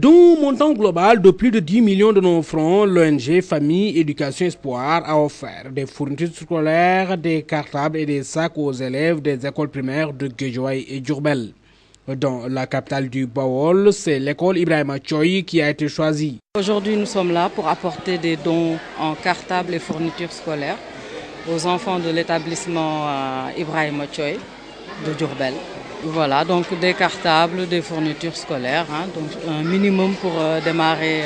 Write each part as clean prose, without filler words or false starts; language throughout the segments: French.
D'un montant global de plus de 10 millions de nos francs, l'ONG Famille Éducation Espoir a offert des fournitures scolaires, des cartables et des sacs aux élèves des écoles primaires de Guédiawaye et Diourbel. Dans la capitale du Baol, c'est l'école Ibrahima Thioye qui a été choisie. Aujourd'hui, nous sommes là pour apporter des dons en cartables et fournitures scolaires aux enfants de l'établissement Ibrahima Thioye de Diourbel. Voilà, donc des cartables, des fournitures scolaires, donc un minimum pour démarrer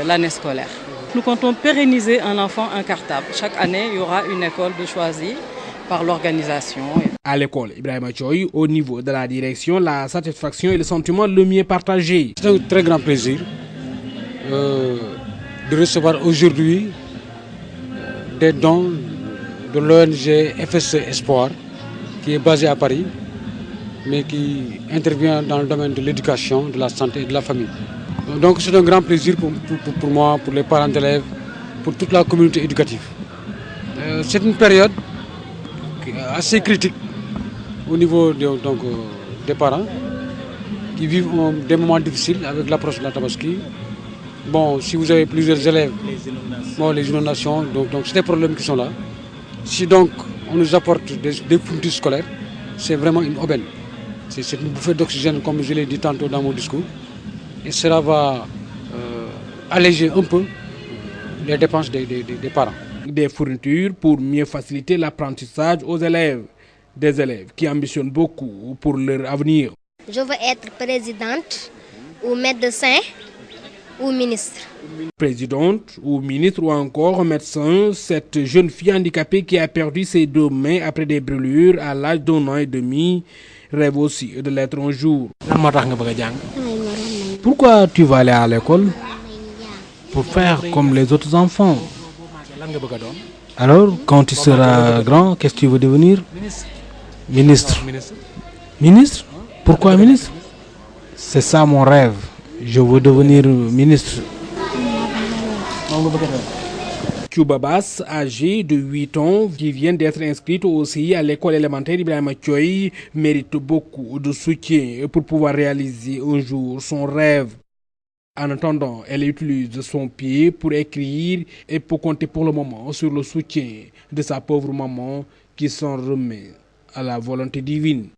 l'année scolaire. Nous comptons pérenniser un enfant un cartable. Chaque année, il y aura une école de choisie par l'organisation. À l'école Ibrahima Thioye, au niveau de la direction, la satisfaction et le sentiment le mieux partagé. C'est un très grand plaisir de recevoir aujourd'hui des dons de l'ONG FSC Espoir, qui est basée à Paris, mais qui intervient dans le domaine de l'éducation, de la santé et de la famille. Donc c'est un grand plaisir pour moi, pour les parents d'élèves, pour toute la communauté éducative. C'est une période assez critique au niveau des parents qui vivent des moments difficiles avec l'approche de la Tabaski. Bon, si vous avez plusieurs élèves, les inondations, donc c'est des problèmes qui sont là. Si donc on nous apporte des fournitures scolaires, c'est vraiment une aubaine. C'est une bouffée d'oxygène, comme je l'ai dit tantôt dans mon discours. Et cela va alléger un peu les dépenses des parents. Des fournitures pour mieux faciliter l'apprentissage aux élèves. Des élèves qui ambitionnent beaucoup pour leur avenir. Je veux être présidente ou médecin ou ministre. Présidente ou ministre ou encore médecin, cette jeune fille handicapée qui a perdu ses deux mains après des brûlures à l'âge d'1 an et demi rêve aussi de l'être un jour. Pourquoi tu vas aller à l'école? Pour faire comme les autres enfants. Alors, quand tu seras grand, qu'est-ce que tu veux devenir? Ministre. Ministre? Pourquoi ministre? C'est ça mon rêve. Je veux devenir ministre. Choubabas, âgée de 8 ans, qui vient d'être inscrite aussi à l'école élémentaire Ibrahima Thioye, mérite beaucoup de soutien pour pouvoir réaliser un jour son rêve. En attendant, elle utilise son pied pour écrire et pour compter pour le moment sur le soutien de sa pauvre maman qui s'en remet à la volonté divine.